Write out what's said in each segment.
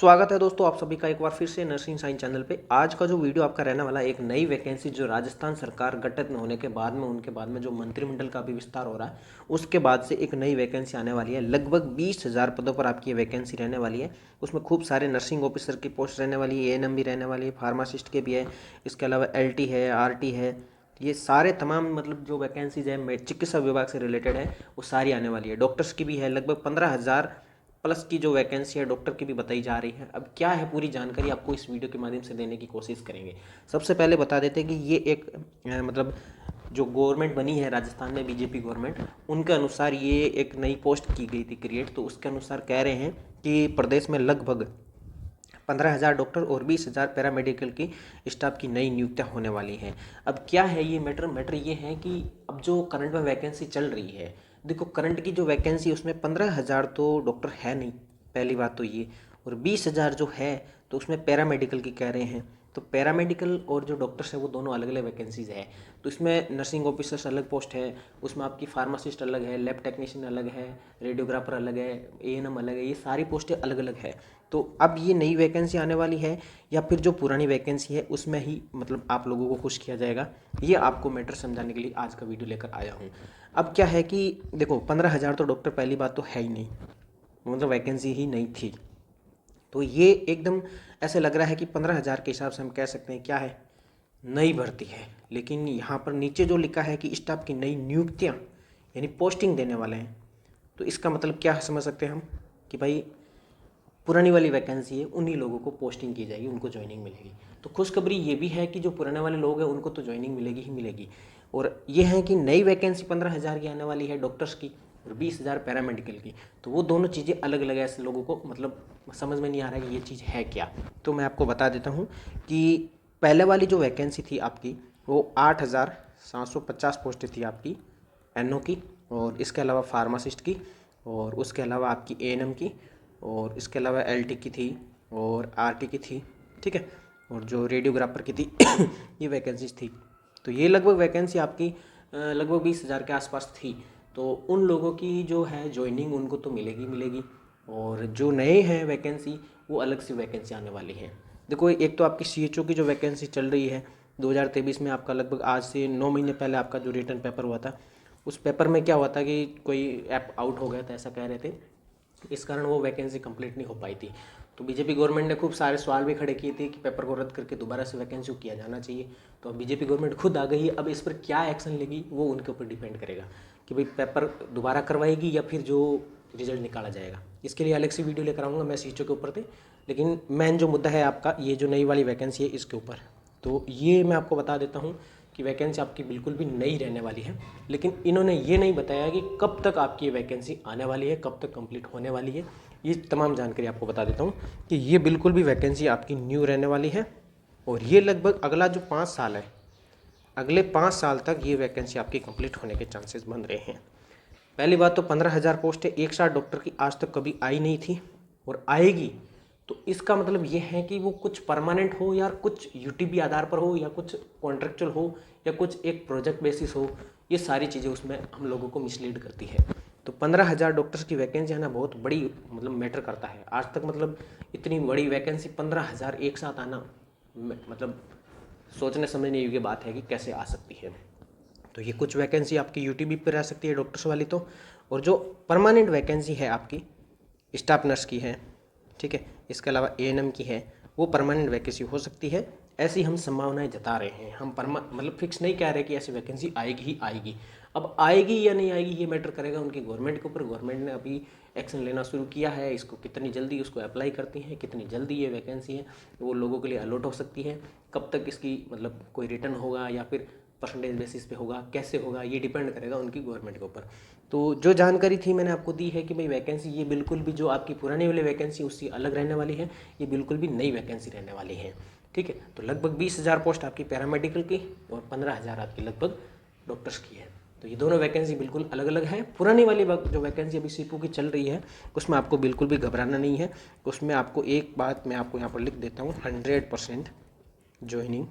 स्वागत है दोस्तों आप सभी का एक बार फिर से नर्सिंग साइंस चैनल पे। आज का जो वीडियो आपका रहने वाला है एक नई वैकेंसी जो राजस्थान सरकार गठित होने के बाद में उनके बाद में जो मंत्रिमंडल का भी विस्तार हो रहा है उसके बाद से एक नई वैकेंसी आने वाली है। लगभग 20,000 पदों पर आपकी ये वैकेंसी रहने वाली है। उसमें खूब सारे नर्सिंग ऑफिसर की पोस्ट रहने वाली है, एएनएम भी रहने वाली है, फार्मासिस्ट के भी है, इसके अलावा एलटी है, आरटी है। ये सारे तमाम मतलब जो वैकेंसीज है चिकित्सा विभाग से रिलेटेड है वो सारी आने वाली है। डॉक्टर्स की भी है, लगभग 15,000 प्लस की जो वैकेंसी है डॉक्टर की भी बताई जा रही है। अब क्या है पूरी जानकारी आपको इस वीडियो के माध्यम से देने की कोशिश करेंगे। सबसे पहले बता देते हैं कि ये एक मतलब जो गवर्नमेंट बनी है राजस्थान में बीजेपी गवर्नमेंट, उनके अनुसार ये एक नई पोस्ट की गई थी क्रिएट। तो उसके अनुसार कह रहे हैं कि प्रदेश में लगभग 15,000 डॉक्टर और 20,000 पैरामेडिकल की स्टाफ की नई नियुक्तियां होने वाली हैं। अब क्या है ये मैटर ये है कि अब जो करंट में वैकेंसी चल रही है, देखो करंट की जो वैकेंसी उसमें 15,000 तो डॉक्टर है नहीं, पहली बात तो ये। और 20,000 जो है तो उसमें पैरामेडिकल की कह रहे हैं। तो पैरामेडिकल और जो डॉक्टर्स है वो दोनों अलग अलग वैकेंसीज है। तो इसमें नर्सिंग ऑफिसर्स अलग पोस्ट है, उसमें आपकी फार्मासिस्ट अलग है, लैब टेक्नीशियन अलग है, रेडियोग्राफर अलग है, एएनएम अलग है। ये सारी पोस्टें अलग अलग है। तो अब ये नई वैकेंसी आने वाली है या फिर जो पुरानी वैकेंसी है उसमें ही मतलब आप लोगों को खुश किया जाएगा, ये आपको मैटर समझाने के लिए आज का वीडियो लेकर आया हूँ। अब क्या है कि देखो 15,000 तो डॉक्टर पहली बात तो है ही नहीं, मतलब वैकेंसी ही नहीं थी। तो ये एकदम ऐसे लग रहा है कि 15,000 के हिसाब से हम कह सकते हैं क्या है, नई भर्ती है। लेकिन यहाँ पर नीचे जो लिखा है कि स्टाफ की नई नियुक्तियाँ यानी पोस्टिंग देने वाले हैं, तो इसका मतलब क्या समझ सकते हैं हम कि भाई पुरानी वाली वैकेंसी है उन्हीं लोगों को पोस्टिंग की जाएगी, उनको ज्वाइनिंग मिलेगी। तो खुशखबरी ये भी है कि जो पुराने वाले लोग हैं उनको तो ज्वाइनिंग मिलेगी ही मिलेगी। और ये है कि नई वैकेंसी 15,000 की आने वाली है डॉक्टर्स की और 20,000 पैरामेडिकल की। तो वो दोनों चीज़ें अलग अलग है, ऐसे लोगों को मतलब समझ में नहीं आ रहा है कि ये चीज़ है क्या। तो मैं आपको बता देता हूँ कि पहले वाली जो वैकेंसी थी आपकी वो 8,750 पोस्टें थी आपकी एनओ की, और इसके अलावा फार्मासिस्ट की, और उसके अलावा आपकी एएनएम की, और इसके अलावा एलटी की थी और आरटी की थी, ठीक है, और जो रेडियोग्राफर की थी ये वैकेंसीज थी। तो ये लगभग वैकेंसी आपकी लगभग 20,000 के आसपास थी। तो उन लोगों की जो है ज्वाइनिंग उनको तो मिलेगी मिलेगी, और जो नए हैं वैकेंसी वो अलग से वैकेंसी आने वाली है। देखो एक तो आपकी सीएचओ की जो वैकेंसी चल रही है 2023 में, आपका लगभग आज से 9 महीने पहले आपका जो रिटर्न पेपर हुआ था, उस पेपर में क्या हुआ था कि कोई ऐप आउट हो गया था ऐसा कह रहे थे, इस कारण वो वैकेंसी कंप्लीट नहीं हो पाई थी। तो बीजेपी गवर्नमेंट ने खूब सारे सवाल भी खड़े किए थे कि पेपर को रद्द करके दोबारा से वैकेंसी को किया जाना चाहिए। तो अब बीजेपी गवर्नमेंट खुद आ गई है, अब इस पर क्या एक्शन लेगी वो उनके ऊपर डिपेंड करेगा कि भाई पेपर दोबारा करवाएगी या फिर जो रिजल्ट निकाला जाएगा। इसके लिए अलग से वीडियो लेकर आऊँगा मैं सीटों के ऊपर थे, लेकिन मेन जो मुद्दा है आपका ये जो नई वाली वैकेंसी है इसके ऊपर। तो ये मैं आपको बता देता हूँ कि वैकेंसी आपकी बिल्कुल भी नई रहने वाली है। लेकिन इन्होंने ये नहीं बताया कि कब तक आपकी ये वैकेंसी आने वाली है, कब तक कंप्लीट होने वाली है। ये तमाम जानकारी आपको बता देता हूँ कि ये बिल्कुल भी वैकेंसी आपकी न्यू रहने वाली है, और ये लगभग अगला जो 5 साल है, अगले 5 साल तक ये वैकेंसी आपकी कंप्लीट होने के चांसेस बन रहे हैं। पहली बात तो 15,000 पोस्ट है, एक साथ डॉक्टर की आज तक कभी आई नहीं थी और आएगी। तो इसका मतलब ये है कि वो कुछ परमानेंट हो या कुछ यूटीपी आधार पर हो या कुछ कॉन्ट्रेक्चुअल हो या कुछ एक प्रोजेक्ट बेसिस हो, ये सारी चीज़ें उसमें हम लोगों को मिसलीड करती है। तो 15,000 डॉक्टर्स की वैकेंसी आना बहुत बड़ी मतलब मैटर करता है। आज तक मतलब इतनी बड़ी वैकेंसी 15,000 एक साथ आना मतलब सोचने समझने योग्य बात है कि कैसे आ सकती है। तो ये कुछ वैकेंसी आपकी यूटीबी पर आ सकती है डॉक्टर्स वाली तो, और जो परमानेंट वैकेंसी है आपकी स्टाफ नर्स की है, ठीक है, इसके अलावा एएनएम की है, वो परमानेंट वैकेंसी हो सकती है। ऐसी हम संभावनाएं जता रहे हैं, हम मतलब फिक्स नहीं कह रहे कि ऐसी वैकेंसी आएगी ही आएगी। अब आएगी या नहीं आएगी ये मैटर करेगा उनकी गवर्नमेंट के ऊपर। गवर्नमेंट ने अभी एक्शन लेना शुरू किया है, इसको कितनी जल्दी उसको अप्लाई करती हैं, कितनी जल्दी ये वैकेंसी है वो लोगों के लिए अलॉट हो सकती है, कब तक इसकी मतलब कोई रिटर्न होगा या फिर परसेंटेज बेसिस पे होगा, कैसे होगा, ये डिपेंड करेगा उनकी गवर्नमेंट के ऊपर। तो जो जानकारी थी मैंने आपको दी है कि भाई वैकेंसी ये बिल्कुल भी जो आपकी पुरानी वाली वैकेंसी उससे अलग रहने वाली है, ये बिल्कुल भी नई वैकेंसी रहने वाली है, ठीक है। तो लगभग 20,000 पोस्ट आपकी पैरामेडिकल की और 15,000 आपकी लगभग डॉक्टर्स की है। तो ये दोनों वैकेंसी बिल्कुल अलग अलग है। पुरानी वाली जो वैकेंसी अभी सीपू की चल रही है उसमें आपको बिल्कुल भी घबराना नहीं है। उसमें आपको एक बात मैं आपको यहाँ पर लिख देता हूँ, 100% ज्वाइनिंग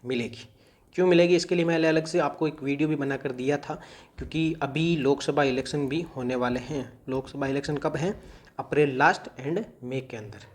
मिलेगी। क्यों मिलेगी इसके लिए मैं अलग से आपको एक वीडियो भी बनाकर दिया था, क्योंकि अभी लोकसभा इलेक्शन भी होने वाले हैं। लोकसभा इलेक्शन कब हैं? अप्रैल लास्ट एंड मई के अंदर,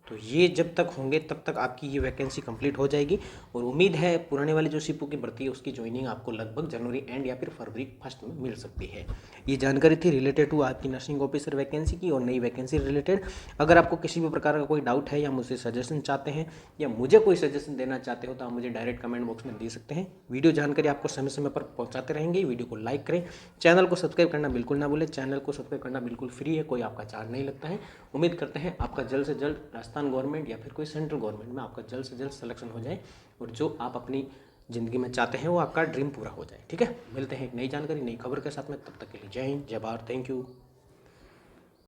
तो ये जब तक होंगे तब तक आपकी ये वैकेंसी कंप्लीट हो जाएगी और उम्मीद है पुराने वाली जो सीपू की भर्ती है उसकी ज्वाइनिंग आपको लगभग जनवरी एंड या फिर फरवरी फर्स्ट में मिल सकती है। ये जानकारी थी रिलेटेड टू आपकी नर्सिंग ऑफिसर वैकेंसी की और नई वैकेंसी रिलेटेड। अगर आपको किसी भी प्रकार का कोई डाउट है या मुझसे सजेशन चाहते हैं या मुझे कोई सजेशन देना चाहते हो तो आप मुझे डायरेक्ट कमेंट बॉक्स में दे सकते हैं। वीडियो जानकारी आपको समय समय पर पहुंचाते रहेंगे। वीडियो को लाइक करें, चैनल को सब्सक्राइब करना बिल्कुल ना भूलें। चैनल को सब्सक्राइब करना बिल्कुल फ्री है, कोई आपका चार्ज नहीं लगता है। उम्मीद करते हैं आपका जल्द से जल्द राजस्थान गवर्नमेंट या फिर कोई सेंट्रल गवर्नमेंट में आपका जल्द से जल्द सिलेक्शन हो जाए और जो आप अपनी ज़िंदगी में चाहते हैं वो आपका ड्रीम पूरा हो जाए। ठीक है, मिलते हैं एक नई जानकारी नई खबर के साथ में, तब तक के लिए जय हिंद, जय भारत, थैंक यू।